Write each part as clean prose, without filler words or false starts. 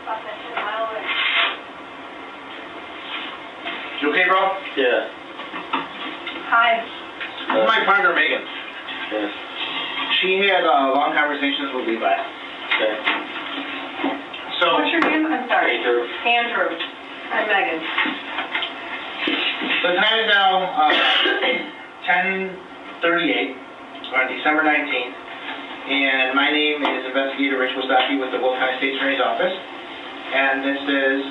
You okay, bro? Yeah. Hi. This is my partner, Megan. Yeah. She had long conversations with Levi. Okay. So. What's your name? I'm sorry. Andrew. Andrew. I'm Megan. The time is now 10:38 on December 19th, and my name is Investigator Rich Wasaki with the Will County State's Attorney's Office, and this is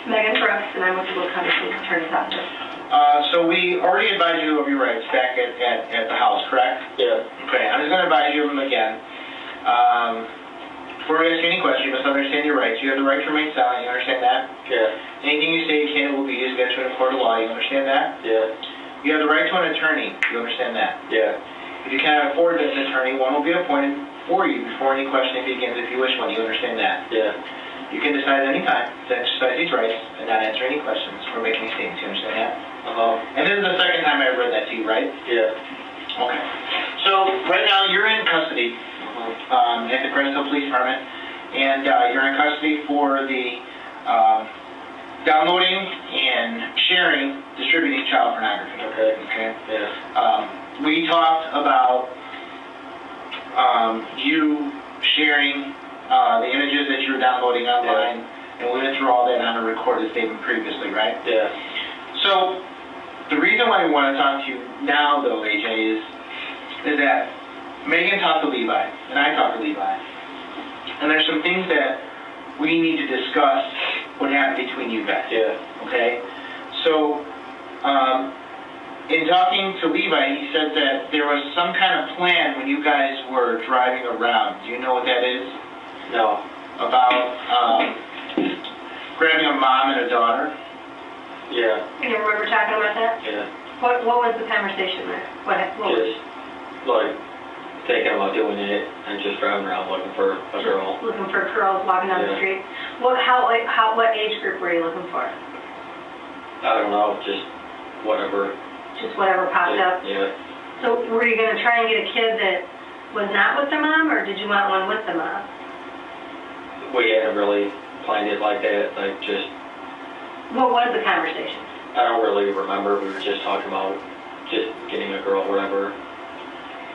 Megan Brooks, and I'm with the Will County State's Attorney's Office. So we already advised you of your rights back at the house, correct? Yeah. Okay, I'm just going to advise you of them again. Before we ask any question, you must understand your rights. You have the right to remain silent, you understand that? Yeah. Anything you say can will be used against you in a court of law, you understand that? Yeah. You have the right to an attorney, you understand that? Yeah. If you cannot afford an attorney, one will be appointed for you before any questioning begins if you wish one, you understand that? Yeah. You can decide at any time to exercise these rights and not answer any questions or make any statements, you understand that? And this is the second time I read that to you, right? Yeah. Okay. So, right now, you're in custody at the Castro Police Department, and you're in custody for the downloading and sharing, distributing child pornography. Okay. Okay? Yeah. We talked about you sharing the images that you were downloading online, and we went through all that on a recorded statement previously, right? Yeah. So, the reason why we want to talk to you now, though, AJ, is that Megan talked to Levi, and I talked to Levi, and there's some things that we need to discuss what happened between you guys. Yeah. Okay? So, in talking to Levi, he said that there was some kind of plan when you guys were driving around. Do you know what that is? No. About grabbing a mom and a daughter? Yeah. You remember talking about that? Yeah. What was the conversation there? What was Just, like, thinking about doing it and just driving around looking for a girl. looking for girls walking down the Yeah. street? What age group were you looking for? I don't know, just whatever. Just whatever popped up? Yeah. So were you going to try and get a kid that was not with their mom, or did you want one with the mom? We hadn't really planned it like that, like just... What was the conversation? I don't really remember. We were just talking about just getting a girl, whatever.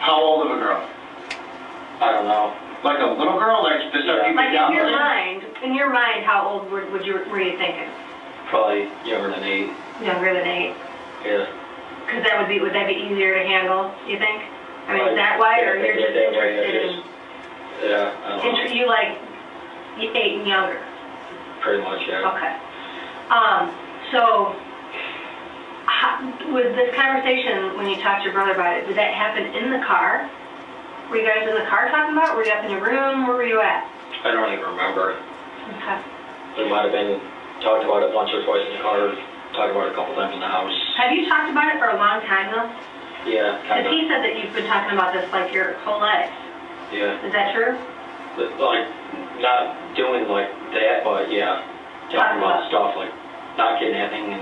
How old of a girl? I don't know. Like a little girl? Like the stuff you Like could download? in your mind, how old were you thinking? Probably younger than 8. Younger than 8? Yeah. Because would that be easier to handle, you think? I mean, is that why, or you're just interested in... Yeah, I don't know. You like 8 and younger? Pretty much, yeah. Okay. So, with this conversation, when you talked to your brother about it, did that happen in the car? Were you guys in the car talking about it? Were you up in your room? Where were you at? I don't even remember. Okay. We might have been talked about it once or twice in the car, talked about it a couple times in the house. Have you talked about it for a long time, though? Yeah, kind Because of. he said that you've been talking about this like your whole life. Yeah. Is that true? But, like, not doing like that, but yeah, talking about stuff like not kidnapping,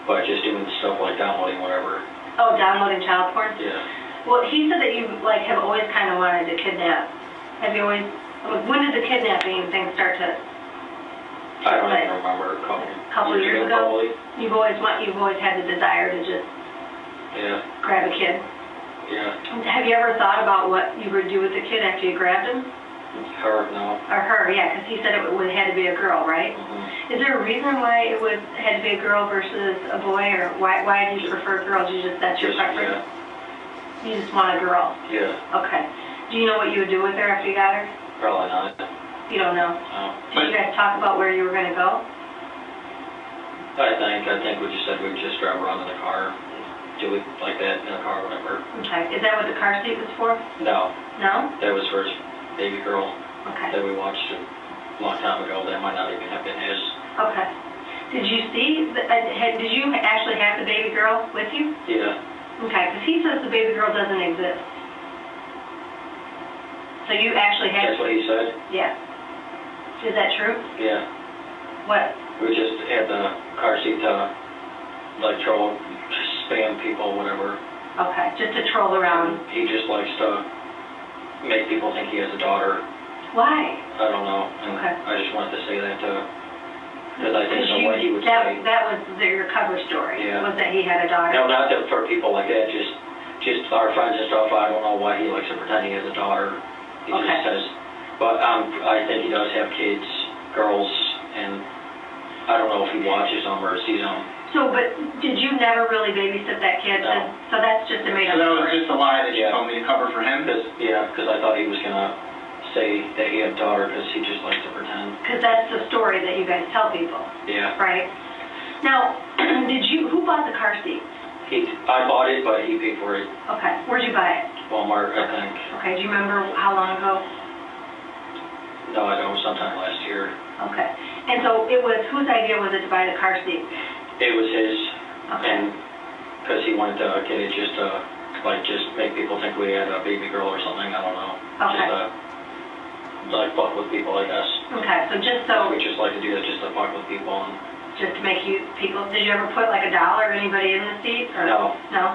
but just doing stuff like downloading whatever. Oh, downloading child porn? Yeah. Well, he said that you like have always kind of wanted to kidnap. Have you always? When did the kidnapping thing start to? I don't even remember. A couple years ago. Probably. You've always had the desire to just grab a kid. Yeah. Have you ever thought about what you would do with the kid after you grabbed him? Her, no. Or her, yeah, because he said it had to be a girl, right? Mm-hmm. Is there a reason why it had to be a girl versus a boy, or why do you prefer girls? That's your preference? Yeah. You just want a girl? Yeah. Okay. Do you know what you would do with her after you got her? Probably not. You don't know? No. Did you guys talk about where you were going to go? I think we just said we'd just drive around in the car, do it like that in the car or whatever. Okay. Is that what the car seat was for? No. No? That was for his baby girl. Okay. That we watched a long time ago. That might not even have been his. Okay. Did you see, did you actually have the baby girl with you? Yeah. Okay, because he says the baby girl doesn't exist. So you actually had... That's what he said? Yeah. Is that true? Yeah. What? We just had the car seat to, like, troll, spam people, whatever. Okay, just to troll around. He just likes to make people think he has a daughter. Why? I don't know. And Okay. I just wanted to say that because I didn't know what he would say. That was your cover story, Yeah. was that he had a daughter? No, not that for people like that, just our friends and stuff. I don't know why he likes to pretend he has a daughter. He Okay. just says, but I think he does have kids, girls, and I don't know if he watches them or sees them. So, but did you never really babysit that kid? No. So that's just a made So up that was story. just a lie that you Yeah. told me to cover for him? Because I thought he was gonna say that he had a daughter because he just likes to pretend. Because that's the story that you guys tell people, Yeah. right? Now, who bought the car seat? I bought it, but he paid for it. Okay, where'd you buy it? Walmart, I think. Okay, do you remember how long ago? No, I don't. Sometime last year. Okay, and so it was, whose idea was it to buy the car seat? It was his, Okay, and because he wanted to get it just to just make people think we had a baby girl or something. I don't know. Okay. Just to fuck with people, I guess. okay, so just so, We just like to do that just to fuck with people. And just to make people, did you ever put like $1 or anybody in the seat? Or? No. No?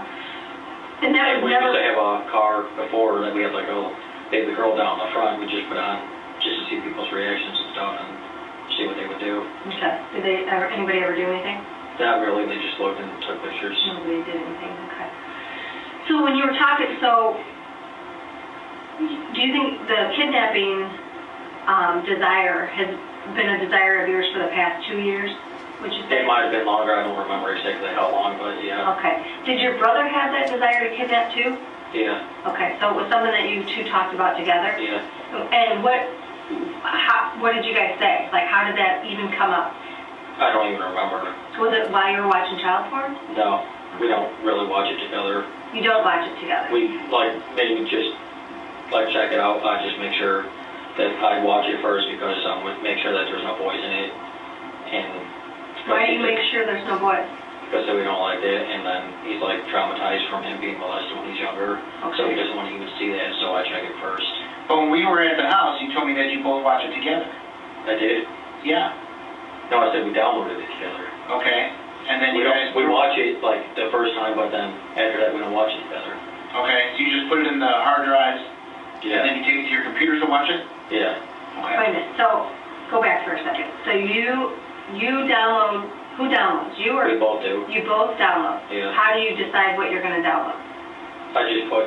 And that And was we used never, to have a car before that we had like a baby girl down the front. We just put on just to see people's reactions and stuff and see what they would do. okay, did anybody ever do anything? Not really. They just looked and took pictures. Nobody did anything, okay. So when you were talking, so do you think the kidnapping desire has been a desire of yours for the past 2 years, would you say? It might have been longer. I don't remember exactly how long, but yeah. Okay. Did your brother have that desire to kidnap too? Yeah. Okay, so it was something that you two talked about together? Yeah. And what did you guys say? Like, how did that even come up? I don't even remember. Was it while you were watching child porn? No, we don't really watch it together. You don't watch it together? We maybe just check it out. I just make sure that I watch it first because make sure that there's no boys in it. And Why do you make sure there's no boys? because we don't like it, and then he's traumatized from him being molested when he's younger, so he doesn't want to even see that. So I check it first. But when we were at the house, you told me that you both watch it together. I did. Yeah. No, I said we downloaded it together. Okay. And then We you guys... we watch it the first time, but then after that we don't watch it together. Okay, so you just put it in the hard drives, Yeah. and then you take it to your computer to watch it? Yeah. Okay. Wait a minute, so, go back for a second. So you download, who downloads? You or? We both do. You both download? Yeah. How do you decide what you're gonna download? I just put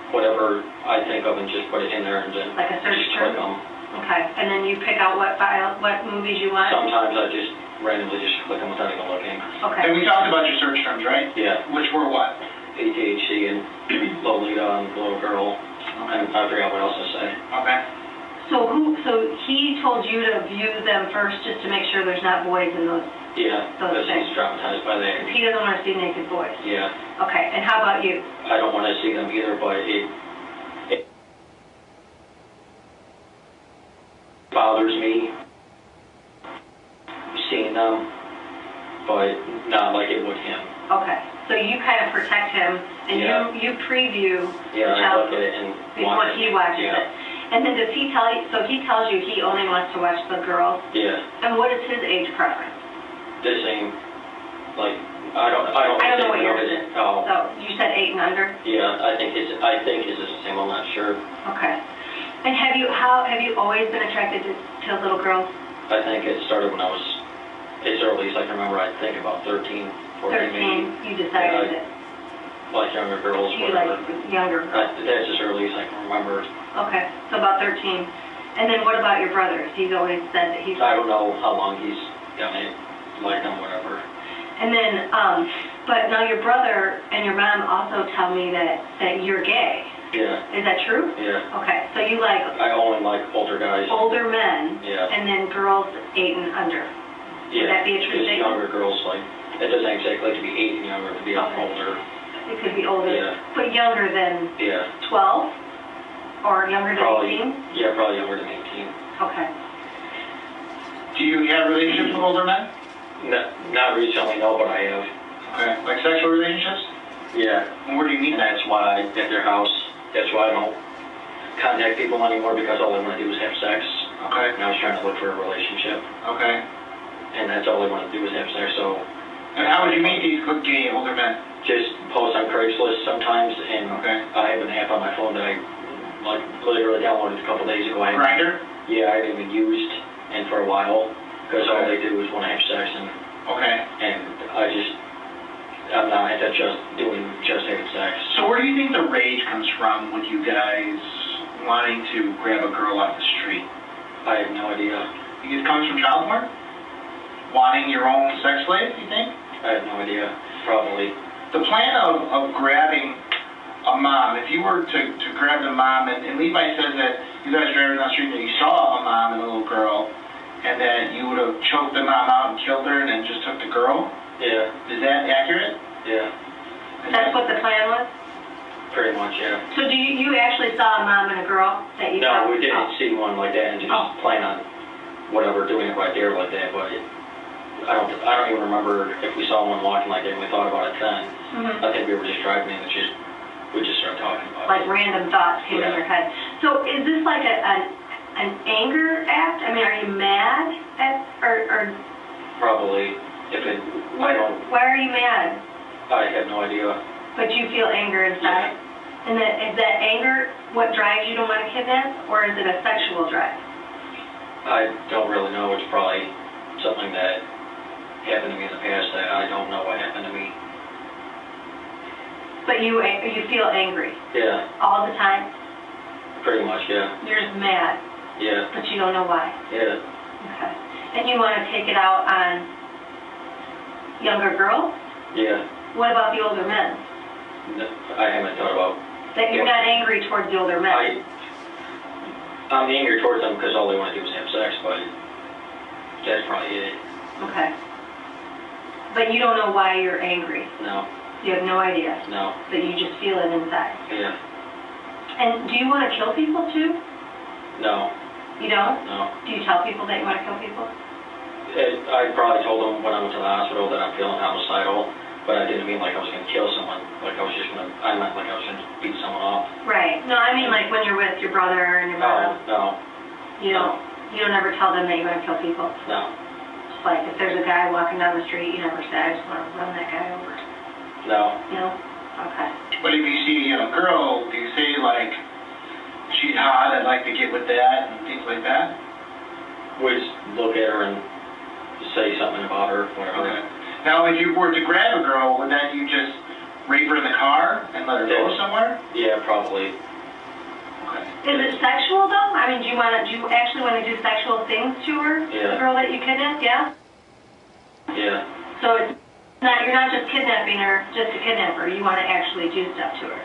whatever I think of and just put it in there and then Like a search just term? click them. Okay, and then you pick out what movies you want? Sometimes I just randomly just click them without even looking. Okay. And we talked about your search terms, right? Yeah. Which were what? ADHD and Lolita and Little Girl. And I forgot what else to say. Okay. So he told you to view them first just to make sure there's not boys in those, Yeah, because he's traumatized by that. he doesn't want to see naked boys. Yeah. Okay, and how about you? I don't want to see them either, but it bothers me seeing them, but not like it would him. Okay, so you kind of protect him, and Yeah. you preview Yeah, the I child look at it and before watch it. he watches Yeah. it. And then does he tell you, so he tells you he only wants to watch the girls, Yeah, and what is his age preference? the same. I don't I don't know what think yours of it. is. Oh, So, you said 8 and under? yeah, I think his is the same. I'm not sure. Okay. And have you always been attracted to little girls? I think it started when I was as early as I can remember. I think about 13, 14 maybe. 13, you decided that Like younger girls, you whatever. like younger girls. That's as early as I can remember. Okay, so about 13. And then what about your brothers? He's always said that he's I don't know how long he's done it, like them, whatever. And then, but now your brother and your mom also tell me that you're gay. Yeah, Is that true? yeah. Okay, so you like I only like older guys. older men, Yeah. and then girls 8 and under. Yeah, that be a true just statement? younger girls, it doesn't exactly have to be 8 and younger, it could be Okay. older. It could be older, Yeah. but younger than Yeah, 12 or younger than probably. 18? Yeah, probably younger than 18. Okay. Do you have relationships with older men? Not recently, no, but I have. Okay. Like sexual relationships? Yeah, And where do you meet and them? that's why at their house, that's why I don't contact people anymore, because all I want to do is have sex. Okay. And I was trying to look for a relationship, Okay. and that's all I want to do is have sex, so And how would you meet these good gay older men? just post on Craigslist sometimes, and Okay. I have an app on my phone that I literally downloaded a couple days ago. Grindr? Yeah, I haven't even used, and for while, because all they do is want to have sex, Okay. and I'm not into just having sex. So where do you think the rage comes from with you guys wanting to grab a girl off the street? I have no idea. You think it comes from child porn? Wanting your own sex slave, you think? I have no idea. Probably. The plan of grabbing a mom, if you were to grab the mom, and Levi says that you guys driving down the street and you saw a mom and a little girl, and that you would have choked the mom out and killed her and then just took the girl? Yeah. Is that accurate? Yeah. That's what the plan was? Pretty much, yeah. So you actually saw a mom and a girl that you saw? No, we didn't see one like that and just plan on whatever, doing it right there like that, but I don't even remember if we saw one walking like that and we thought about it then. Mm-hmm. I think we were just driving and we just started talking about Like it. random thoughts came in your head. So is this like an anger act? I mean, are you mad at, or Probably. why are you mad? I have no idea. But you feel anger inside? Yeah. And is that anger what drives you to want to kidnap, or is it a sexual drive? I don't really know. It's probably something that happened to me in the past that I don't know what happened to me. But you feel angry? Yeah. All the time? Pretty much, yeah. You're just mad? Yeah. But you don't know why? Yeah. Okay. And you want to take it out on younger girls? Yeah. What about the older men? No, I haven't thought about. That you're not angry towards the older men? I'm angry towards them because all they want to do is have sex, but that's probably it. Okay. But you don't know why you're angry? No. You have no idea? No. But you just feel it inside? Yeah. And do you want to kill people too? No. You don't? No. Do you tell people that you want to kill people? I probably told them when I went to the hospital that I'm feeling homicidal, but I didn't mean like I was going to kill someone. Like I meant like I was going to beat someone off. Right. No, I mean like when you're with your brother and your mom. No. You don't ever tell them that you're going to kill people? No. Just like if there's a guy walking down the street, you never say, I just want to run that guy over. No. No? Okay. But if you see a young girl, do you say like, she's hot, I'd like to get with that, and things like that? We just look at her and say something about her, whatever. Okay. Now, if you were to grab a girl, would that you just rape her in the car and let her go somewhere? Yeah, probably. Okay. Is it sexual though? I mean, do you actually want to do sexual things to her? Yeah. The girl that you kidnapped, yeah? Yeah. So you're not just kidnapping her just to kidnap her. You want to actually do stuff to her.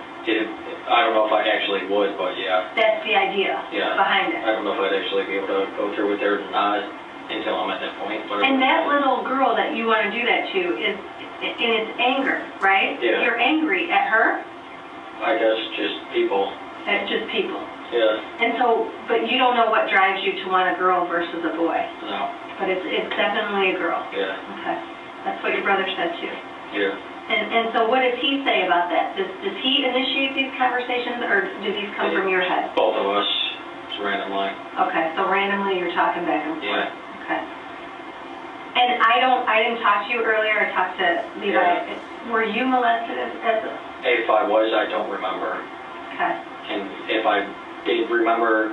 I don't know if I actually would, but yeah. That's the idea behind it. I don't know if I'd actually be able to go through with her or not until I'm at that point. And that little girl that you want to do that to is in its anger, right? Yeah. You're angry at her? I guess just people. At just people. Yeah. And so, but you don't know what drives you to want a girl versus a boy. No. But it's definitely a girl. Yeah. Okay. That's what your brother said too. Yeah. And so what does he say about that? Does he initiate these conversations, or do these come from your head? Both of us, just randomly. Okay, so randomly you're talking back and forth. Yeah. Okay. And I didn't talk to you earlier. I talked to Levi. Yeah. Were you molested as a? If I was, I don't remember. Okay. And if I did remember,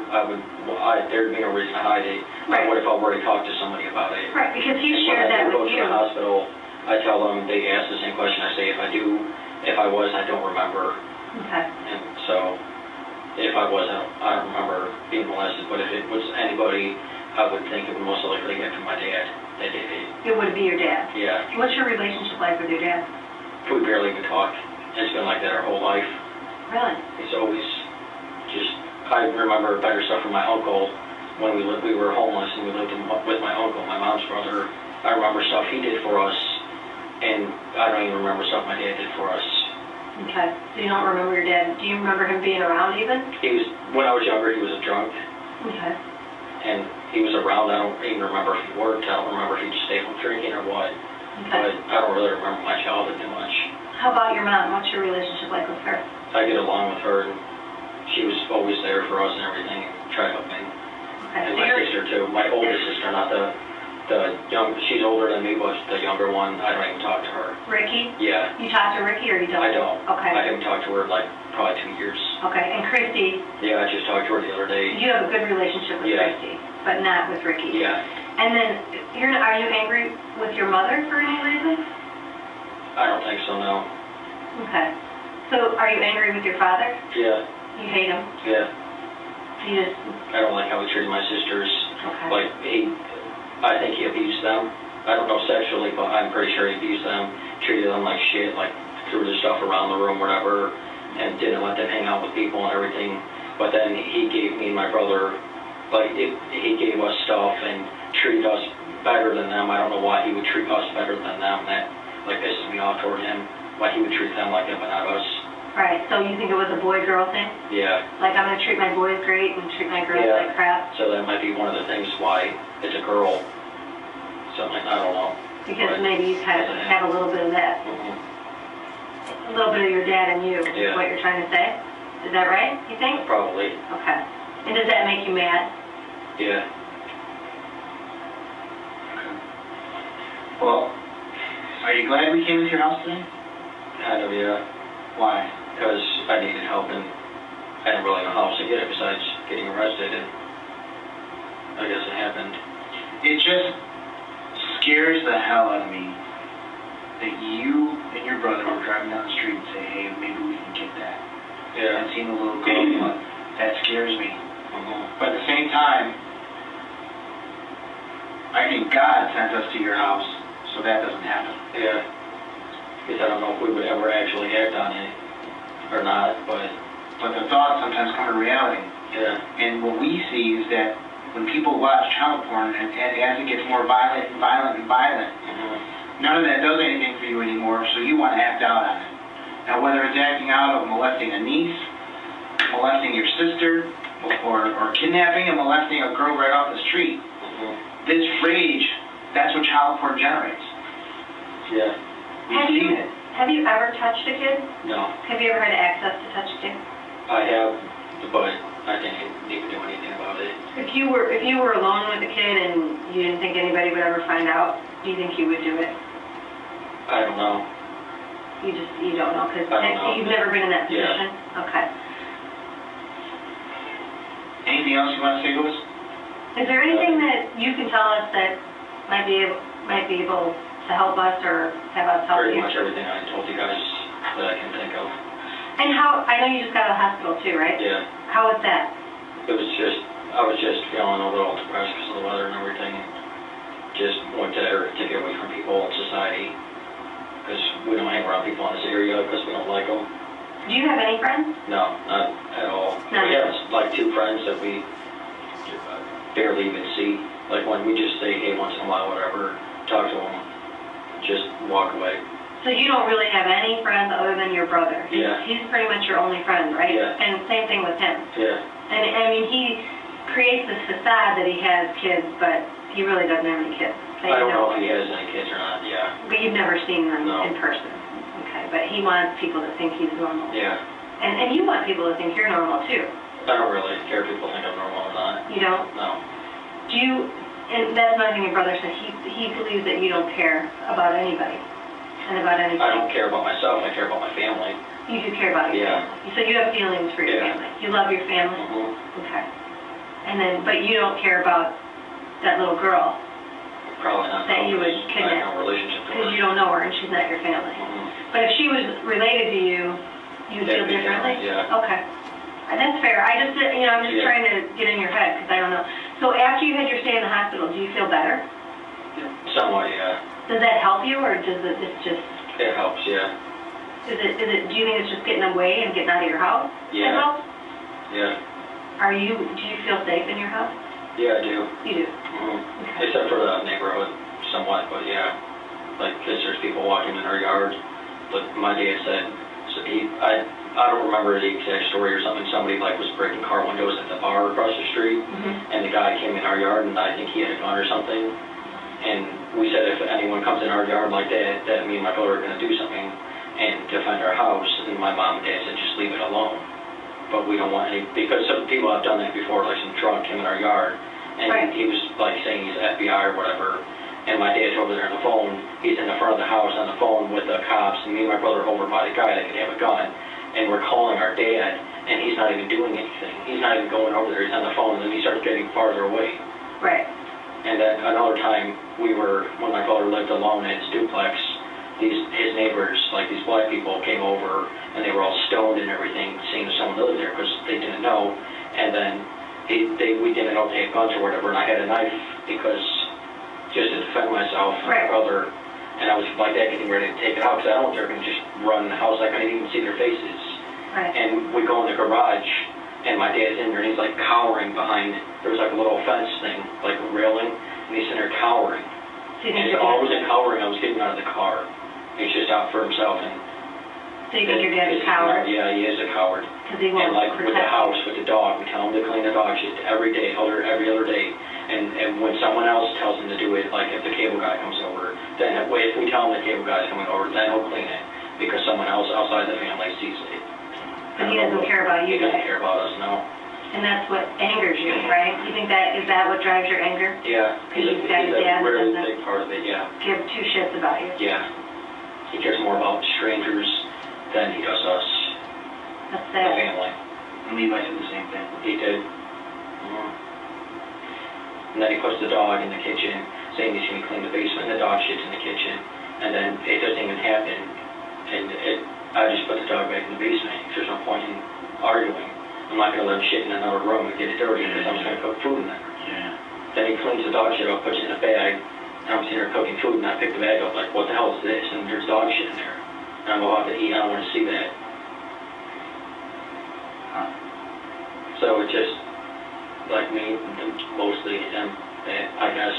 there'd be no reason to hide it. Right. I would if I already talked to somebody about it. Right, because he And shared that when I with go to you. the hospital, I tell them, they ask the same question. I say, if I was, I don't remember. Okay. And so, if I was, I don't remember being molested. But if it was anybody, I would think it would most likely get from my dad that did it. It would be your dad. Yeah. What's your relationship like with your dad? We barely even talk. It's been like that our whole life. Really? He's always just, I remember better stuff from my uncle when we were homeless and we lived with my uncle, my mom's brother. I remember stuff he did for us, and I don't even remember stuff my dad did for us. Okay. So you don't remember your dad. Do you remember him being around even? When I was younger, he was a drunk. Okay. And he was around. I don't even remember if he worked. I don't remember if he just stayed home drinking or what. Okay. But I don't really remember my childhood too much. How about your mom? What's your relationship like with her? I get along with her, and she was always there for us and everything, and tried to help me. Okay. And my sister too. My oldest sister, not the young. She's older than me, but the younger one, I don't even talk to her. Ricky? Yeah. You talk to Ricky or you don't? I don't. Okay. I haven't talked to her in like probably 2 years. Okay, and Christy, Yeah, I just talked to her the other day. you have a good relationship with Yeah. Christy, but not with Ricky. Yeah. And then, are you angry with your mother for any reason? I don't think so, no. Okay. So, are you angry with your father? Yeah. You hate him? Yeah. You just, I don't like how he treated my sisters. okay. Like, I think he abused them. I don't know sexually, but I'm pretty sure he abused them. Treated them like shit, like threw the stuff around the room, whatever, and didn't let them hang out with people and everything. But then he gave me and my brother, he gave us stuff and treated us better than them. I don't know why he would treat us better than them. That, pisses me off toward him. Why he would treat them like that, but not us. Right, so you think it was a boy-girl thing? Yeah. Like, I'm going to treat my boys great and treat my girls like crap? So that might be one of the things why it's a girl. Something like, I don't know. Because maybe you kind of have a little bit of that. Mm-hmm. A little bit of your dad and you, is Yeah. what you're trying to say? Is that right, you think? Probably. Okay. And does that make you mad? Yeah. Well, are you glad we came into your house today? Kind of, yeah. Why? Because I needed help and I didn't really know how else to get it besides getting arrested, and I guess it happened. It just scares the hell out of me that you and your brother were driving down the street and say, hey, maybe we can get that. Yeah. And seeing a little girl, but that scares me. But at the same time, I think God sent us to your house so that doesn't happen. Yeah. Because I don't know if we would ever actually act on it or not, but the thoughts sometimes come to reality. yeah. And what we see is that when people watch child porn, and as it gets more violent and violent and violent, none of that does anything for you anymore, so you want to act out on it. Now, whether it's acting out of molesting a niece, molesting your sister, or kidnapping and molesting a girl right off the street, this rage, that's what child porn generates. Yeah. We've seen it. Have you ever touched a kid? No. Have you ever had access to touch a kid? I have, but I didn't need to do anything about it. If you were alone with a kid and you didn't think anybody would ever find out, do you think you would do it? I don't know. You don't know because I don't know. you've never been in that position? Yeah. Okay. Anything else you want to say to us? Is there anything that you can tell us that might be able to help us or have us help Pretty you? much everything I told you guys that I can think of. And I know you just got out of the hospital too, right? Yeah. How was that? I was just feeling a little depressed because of the weather and everything. Just wanted to get away from people in society because we don't hang around people in this area because we don't like them. Do you have any friends? No, not at all. No. We have like 2 friends that we barely even see. Like when we just say hey once in a while, whatever, talk to them, just walk away. So you don't really have any friends other than your brother? Yeah. He's pretty much your only friend, right? Yeah. And same thing with him. Yeah. And I mean, he creates this facade that he has kids, but he really doesn't have any kids. I don't know if he has any kids or not, yeah. But you've never seen them No. in person. Okay, but he wants people to think he's normal. Yeah. And you want people to think you're normal too. I don't really care if people think I'm normal or not. You don't? No. Do you, and that's another thing your brother said, he believes that you don't care about anybody and about anything. I don't care about myself, I care about my family. You do care about your Yeah. family. So you have feelings for your Yeah. family. You love your family? Okay. And then, but you don't care about that little girl Probably not. that you would I kidnap. have no relationship to Because her. you don't know her and she's not your family. But if she was related to you, you'd feel That'd be differently? different, yeah. Okay. That's fair. I'm just Yeah. trying to get in your head because I don't know. So after you had your stay in the hospital, do you feel better? Somewhat, yeah. Does that help you or does it's just, It helps, yeah. do you think it's just getting away and getting out of your house? Yeah. That helps? Yeah. Do you feel safe in your house? Yeah, I do. You do? Mm-hmm. Except for the neighborhood, somewhat, but yeah. Like, because there's people walking in our yard. But my dad said, I don't remember the exact story or something. Somebody was breaking car windows at the bar across the street, and the guy came in our yard, and I think he had a gun or something. And we said if anyone comes in our yard like that, that me and my brother are going to do something and defend our house. And my mom and dad said just leave it alone. But we don't want any, because some people have done that before, like some drunk came in our yard, and Right. he was saying he's FBI or whatever. And my dad's over there on the phone. He's in the front of the house on the phone with the cops, and me and my brother over by the guy that could have a gun. And we're calling our dad, and he's not even doing anything. He's not even going over there. He's on the phone, and then he starts getting farther away. Right. And then another time, when my father lived alone in his duplex, his neighbors, like these black people, came over, and they were all stoned and everything, seeing someone lived there because they didn't know. And then we didn't know if they had guns or whatever, and I had a knife because just to defend myself and my brother. And I was like that, getting ready to take it out because I don't want they're going to just run in the house. I couldn't even see their faces. Right. And we go in the garage, and my dad's in there, and he's like cowering behind. There was like a little fence thing, like a railing, and he's in there cowering. So and I wasn't cowering. I was getting out of the car. He's just out for himself. And so you think your dad's a coward? Yeah, he is a coward. Because he won't And like protect with the house, with the dog, we tell him to clean the dog shit every day, every other day. And when someone else tells him to do it, like if the cable guy comes over, then if we tell him the cable guy's coming over, then he'll clean it because someone else outside the family sees it. But he doesn't care about you He doesn't guys. care about us, no. And that's what angers you, right? You think is that what drives your anger? Yeah, he's a really big part of it, yeah. Give two shits about you. Yeah. He cares more about strangers than he does us. That's The sad. family. And Levi said the same thing. He did. And then he puts the dog in the kitchen, saying he's going to clean the basement, and the dog shits in the kitchen. And then it doesn't even happen. And I just put the dog back in the basement. There's no point in arguing. I'm not going to let him shit in another room and get it dirty because I'm just going to cook food in there. Yeah. Then he cleans the dog shit up, puts it in a bag, and I'm sitting there cooking food, and I pick the bag up like, what the hell is this? And there's dog shit in there. And I'm about to eat, I don't want to see that. Huh. So it just, like me, mostly him, I guess,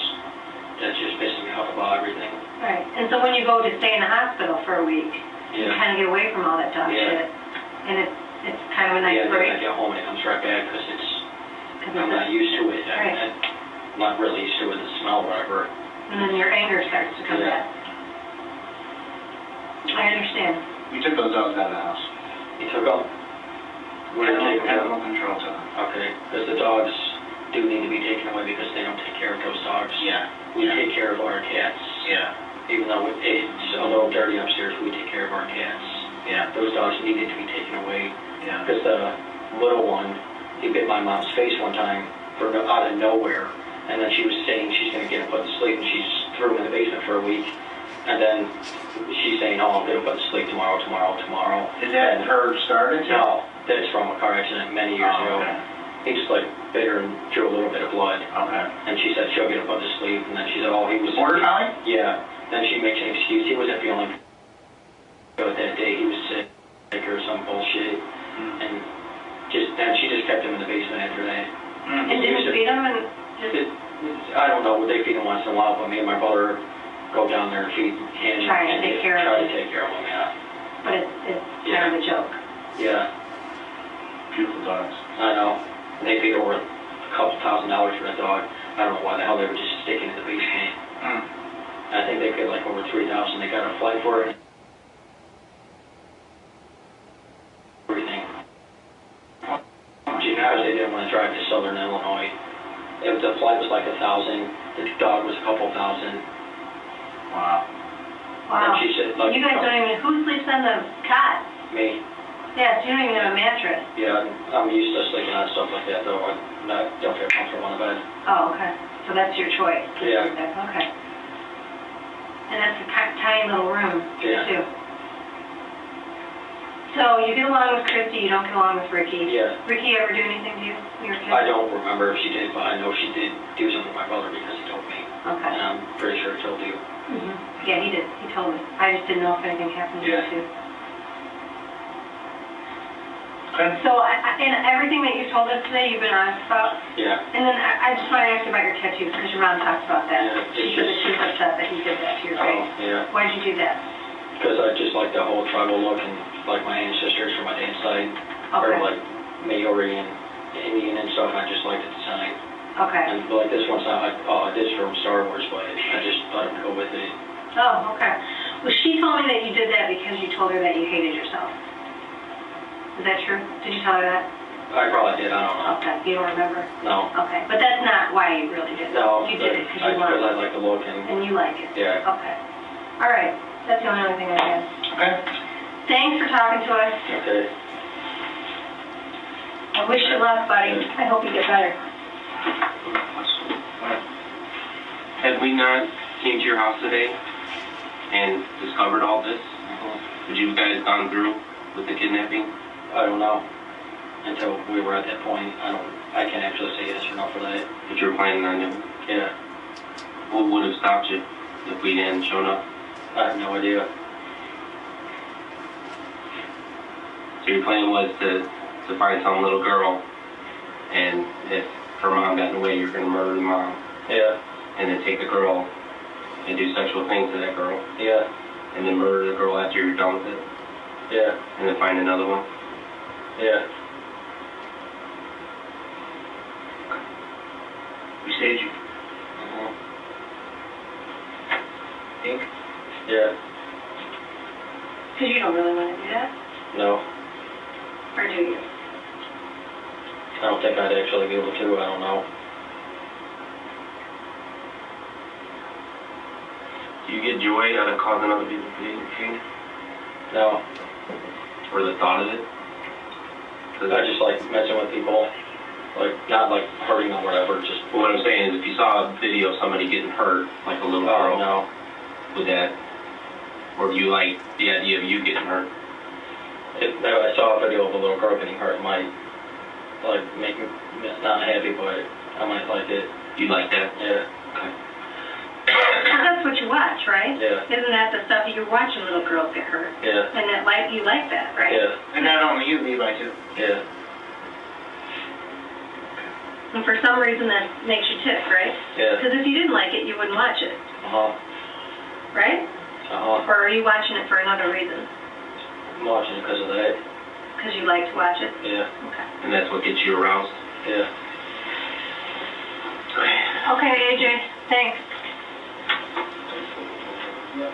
that's just pissing me off about everything. Right. And so when you go to stay in the hospital for a week, you kind of get away from all that dog shit. And it's kind of a nice break. Yeah, I get home and it comes right back because I'm not used to it. Right. I'm not really used to it, the smell or whatever. And then your anger starts to come back. I understand. We took those dogs out of the house. You took them? Where did you take them? Animal control to them. Okay, because the dogs do need to be taken away because they don't take care of those dogs. Yeah. We take care of our cats. Yeah. Even though it's a little dirty upstairs, we take care of our cats. Yeah. Those dogs needed to be taken away. Yeah. Because the little one, he bit my mom's face one time out of nowhere. And then she was saying she's going to get him put to sleep, and she threw him in the basement for a week. And then she's saying, oh, I'm going to put him to sleep tomorrow. Is that her started? No, that's from a car accident many years ago. Okay. He just like bit her and drew a little bit of blood. Okay. And she said she'll get him put to sleep. And then she said, oh, he was... Border collie? Yeah. Then she makes an excuse. He wasn't feeling good that day. He was sick or some bullshit. And she just kept him in the basement after that. And didn't feed him and just... I don't know. They feed him once in a while, but me and my brother go down there and feed him. Try to take care of him, yeah. But it's kind of a joke. Yeah. Beautiful dogs. I know. And they paid over a couple $1,000 for that dog. I don't know why the hell they were just sticking in the basement. I think they paid like over $3,000. They got a flight for it. Everything. Because they didn't want to drive to Southern Illinois. The flight was like $1,000. The dog was a couple thousand. Wow. Wow. And she said, like, you guys don't even... Who sleeps on the cot? Me. Yeah, so you don't even have a mattress. Yeah, I'm used to sleeping on stuff like that, though. I don't feel comfortable on the bed. Oh, okay. So that's your choice. Yeah. Okay. And that's a tiny little room, too. So you get along with Christy, you don't get along with Ricky. Yeah. Ricky ever do anything to you? Your kid? I don't remember if she did, but I know she did do something with my brother because he told me. Okay. And I'm pretty sure he told you. Yeah, he did. He told me. I just didn't know if anything happened to you, too. Okay. So, and everything that you told us today, you've been honest about? Yeah. And then I just want to ask you about your tattoos, because your mom talked about that. Yeah, She said that she was upset that you did that to your face. Oh, yeah. Why did you do that? Because I just like the whole tribal look and like my ancestors from my dad's side. Okay. Or like Maori and Indian and stuff, and I just liked the design. Okay. And like this one's not like, oh, this is from Star Wars, but I just thought it would go with it. Oh, okay. Well, she told me that you did that because you told her that you hated yourself. Is that true? Did you tell her that? I probably did, I don't know. Okay, you don't remember? No. Okay, but that's not why you really did it. No. You did it because you wanted Because I it. like the look and... And you like it? Yeah. Okay. All right. That's the only other thing I had. Okay. Thanks for talking to us. Okay. I wish you luck, buddy. I hope you get better. Had we not came to your house today and discovered all this, would you guys gone through with the kidnapping? I don't know. Until we were at that point, I can't actually say yes or no for that. But you were planning on doing? Yeah. What would have stopped you if we hadn't shown up? I have no idea. So your plan was to find some little girl, and if her mom got in the way, you're going to murder the mom. Yeah. And then take the girl and do sexual things to that girl. Yeah. And then murder the girl after you're done with it. Yeah. And then find another one. Yeah. We saved you. Think? Yeah. Because you don't really want to do that? No. Or do you? I don't think I'd actually be able to. I don't know. Do you get joy out of causing other people pain? No. Or the thought of it? I just like messing with people. Like, not like hurting them or whatever, just... Well, what I'm saying is if you saw a video of somebody getting hurt, like a little girl, no. would that... Or do you like the idea of you getting hurt? If I saw a video of a little girl getting hurt, it might, like, make me not happy, but I might like it. You like that? Yeah. Okay. That's what you watch, right? Yeah. Isn't that the stuff you're watching little girls get hurt? Yeah. And that you like that, right? Yeah. And not only you, Levi, too. Yeah. And for some reason that makes you tick, right? Yeah. Because if you didn't like it, you wouldn't watch it, Uh-huh. right? Uh-huh. Or are you watching it for another reason? I'm watching it because of that. Because you like to watch it? Yeah. Okay. And that's what gets you aroused? Yeah. Okay, AJ, thanks. Yep.